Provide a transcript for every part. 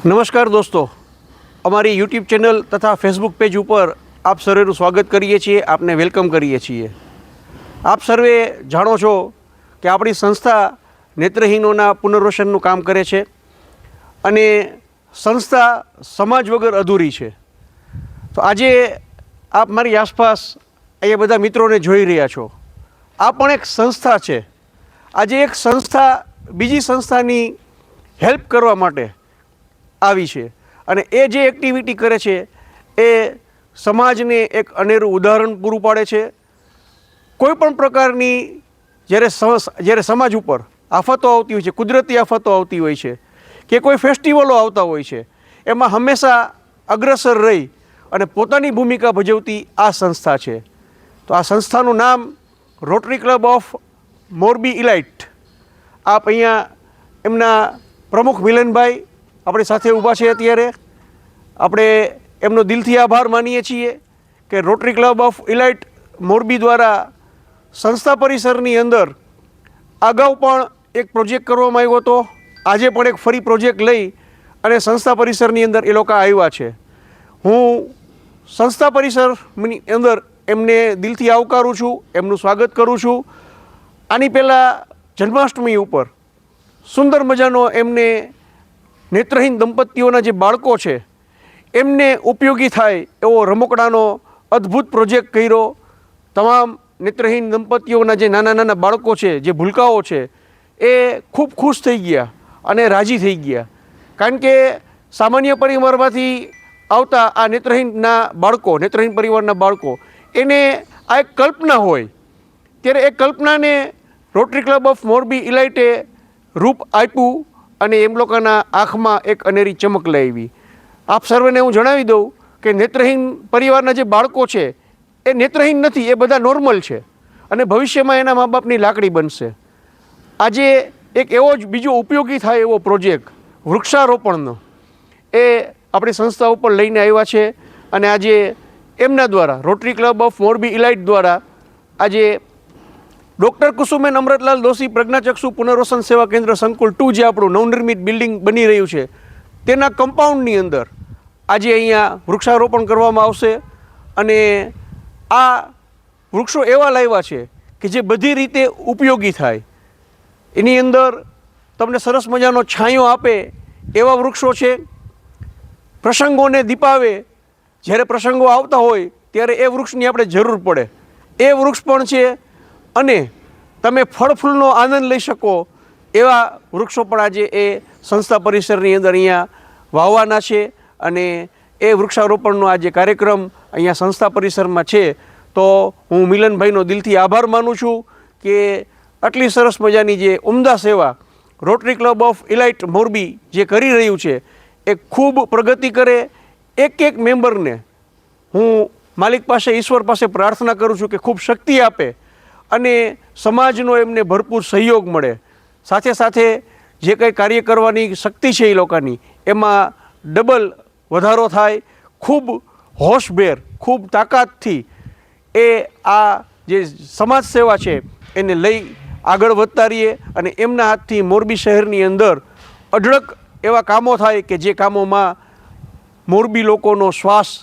નમસ્કાર દોસ્તો, અમારી યુટ્યુબ ચેનલ તથા ફેસબુક પેજ ઉપર આપ સર્વેનું સ્વાગત કરીએ છીએ, આપને વેલકમ કરીએ છીએ। આપ સર્વે જાણો છો કે આપણી સંસ્થા નેત્રહીનોના પુનર્વસનનું કામ કરે છે અને સંસ્થા સમાજ વગર અધૂરી છે। તો આજે આપ મારી આસપાસ અહીંયા બધા મિત્રોને જોઈ રહ્યા છો। આ પણ એક સંસ્થા છે। આજે એક સંસ્થા બીજી સંસ્થાની હેલ્પ કરવા માટે આવી છે અને એ જે એક્ટિવિટી કરે છે એ સમાજને એક અનેરું ઉદાહરણ પૂરું પાડે છે। કોઈ પણ પ્રકારની જ્યારે સમાજ ઉપર આફતો આવતી હોય છે, કુદરતી આફતો આવતી હોય છે કે કોઈ ફેસ્ટિવલો આવતા હોય છે, એમાં હંમેશા અગ્રસર રહી અને પોતાની ભૂમિકા ભજવતી આ સંસ્થા છે। તો આ સંસ્થાનું નામ rotary club of Morbi elite. આપ અહીંયા એમના પ્રમુખ મિલનભાઈ આપણી સાથે ઊભા છે। અત્યારે આપણે એમનો દિલથી આભાર માનીએ છીએ કે rotary club of elite Morbi દ્વારા સંસ્થા પરિસરની અંદર અગાઉ પણ એક પ્રોજેક્ટ કરવામાં આવ્યો હતો, આજે પણ એક ફરી પ્રોજેક્ટ લઈ અને સંસ્થા પરિસરની અંદર એ લોકો આવ્યા છે। હું સંસ્થા પરિસરની અંદર એમને દિલથી આવકારું છું, એમનું સ્વાગત કરું છું। આની પહેલાં જન્માષ્ટમી ઉપર સુંદર મજાનો એમને નેત્રહીન દંપતીઓના જે બાળકો છે એમને ઉપયોગી થાય એવો રમકડાનો અદ્ભુત પ્રોજેક્ટ કર્યો। તમામ નેત્રહીન દંપતીઓના જે નાના નાના બાળકો છે, જે ભૂલકાઓ છે, એ ખૂબ ખુશ થઈ ગયા અને રાજી થઈ ગયા, કારણ કે સામાન્ય પરિવારમાંથી આવતા આ નેત્રહીન પરિવારના બાળકો એને આ એક કલ્પના હોય, ત્યારે એ કલ્પનાને રોટરી ક્લબ ઓફ મોરબી ઇલાઇટે રૂપ આપ્યું અને એમ લોકોના આંખમાં એક અનેરી ચમક લાવી। આપ સર્વેને હું જણાવી દઉં કે નેત્રહીન પરિવારના જે બાળકો છે એ નેત્રહીન નથી, એ બધા નોર્મલ છે અને ભવિષ્યમાં એના મા બાપની લાકડી બનશે। આજે એક એવો જ બીજો ઉપયોગી થાય એવો પ્રોજેક્ટ વૃક્ષારોપણનો એ આપણી સંસ્થા ઉપર લઈને આવ્યા છે અને આજે એમના દ્વારા rotary club of Morbi elite દ્વારા આજે ડૉક્ટર કુસુમેન અમૃતલાલ દોશી પ્રજ્ઞાચક્ષુ પુનર્વસન સેવા કેન્દ્ર સંકુલ 2 જે આપણું નવનિર્મિત બિલ્ડિંગ બની રહ્યું છે તેના કમ્પાઉન્ડની અંદર આજે અહીંયા વૃક્ષારોપણ કરવામાં આવશે અને આ વૃક્ષો એવા લાવ્યા છે કે જે બધી રીતે ઉપયોગી થાય। એની અંદર તમને સરસ મજાનો છાંયો આપે એવા વૃક્ષો છે, પ્રસંગોને દીપાવે, જ્યારે પ્રસંગો આવતા હોય ત્યારે એ વૃક્ષની આપણે જરૂર પડે એ વૃક્ષ પણ છે અને તમે ફળ ફૂલનો આનંદ લઈ શકો એવા વૃક્ષો પણ આજે એ સંસ્થા પરિસરની અંદર અહીંયા વાવવાના છે અને એ વૃક્ષારોપણનો આજે કાર્યક્રમ અહીંયા સંસ્થા પરિસરમાં છે। તો હું મિલનભાઈનો દિલથી આભાર માનું છું કે આટલી સરસ મજાની જે ઉમદા સેવા rotary club of elite Morbi જે કરી રહ્યું છે એ ખૂબ પ્રગતિ કરે। એક એક મેમ્બરને હું માલિક પાસે, ઈશ્વર પાસે પ્રાર્થના કરું છું કે ખૂબ શક્તિ આપે અને સમાજનો એમને ભરપૂર સહયોગ મળે। સાથે સાથે જે કંઈ કાર્ય કરવાની શક્તિ છે એ લોકોની એમાં ડબલ વધારો થાય, ખૂબ હોશભેર, ખૂબ તાકાતથી એ આ જે સમાજ સેવા છે એને લઈ આગળ વધતા રહીએ અને એમના હાથથી મોરબી શહેરની અંદર અઢળક એવા કામો થાય કે જે કામોમાં મોરબી લોકોનો શ્વાસ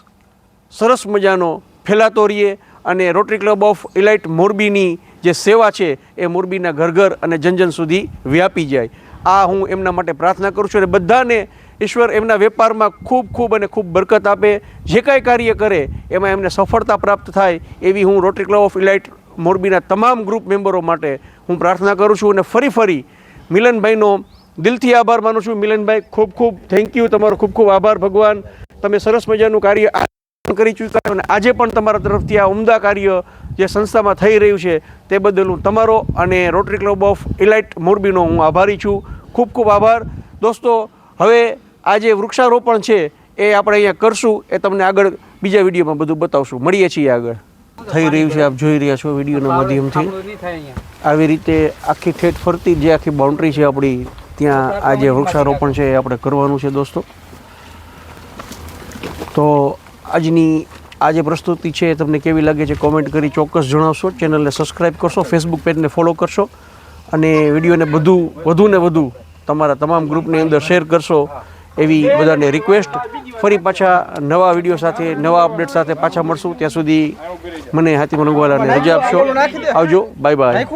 સરસ મજાનો ફેલાતો રહીએ અને રોટરી ક્લબ ઓફ ઇલાઇટ મોરબીની જે સેવા છે એ મોરબીના ઘર ઘર અને જન સુધી વ્યાપી જાય। આ હું એમના માટે પ્રાર્થના કરું છું અને બધાને ઈશ્વર એમના વેપારમાં ખૂબ ખૂબ અને ખૂબ બરકત આપે, જે કાંઈ કાર્ય કરે એમાં એમને સફળતા પ્રાપ્ત થાય એવી હું રોટરી ક્લબ ઓફ ઇલાઇટ મોરબીના તમામ ગ્રુપ મેમ્બરો માટે હું પ્રાર્થના કરું છું અને ફરી મિલનભાઈનો દિલથી આભાર માનું છું। મિલનભાઈ, ખૂબ ખૂબ થેન્ક યુ, તમારો ખૂબ ખૂબ આભાર। ભગવાન, તમે સરસ મજાનું કાર્ય કરી ચૂક્યા અને આજે પણ તમારા તરફથી આ ઉમદા કાર્ય જે સંસ્થામાં થઈ રહ્યું છે તે બદલ હું તમારો અને રોટરી ક્લબ ઓફ ઇલાઇટ મોરબીનો હું આભારી છું। ખૂબ ખૂબ આભાર દોસ્તો। હવે આ જે વૃક્ષારોપણ છે એ આપણે અહીંયા કરશું, એ તમને આગળ બીજા વિડીયોમાં બધું બતાવશું। મળીએ છીએ આગળ। થઈ રહ્યું છે, આપ જોઈ રહ્યા છો વિડીયોના માધ્યમથી। આવી રીતે આખી ઠેઠ ફરતી જે આખી બાઉન્ડ્રી છે આપણી, ત્યાં આ જે વૃક્ષારોપણ છે એ આપણે કરવાનું છે દોસ્તો। તો આજની આ જે પ્રસ્તુતિ છે તમને કેવી લાગે છે કોમેન્ટ કરી ચોક્કસ જણાવશો। ચેનલને સબસ્ક્રાઈબ કરશો, ફેસબુક પેજને ફોલો કરશો અને વિડીયોને વધુ ને વધુ તમારા તમામ ગ્રુપની અંદર શેર કરશો એવી બધાને રિક્વેસ્ટ. ફરી પાછા નવા વિડીયો સાથે નવા અપડેટ સાથે પાછા મળશું. ત્યાં સુધી મને હાતિમ રંગવાલાને રજા આપશો. આવજો. Bye bye.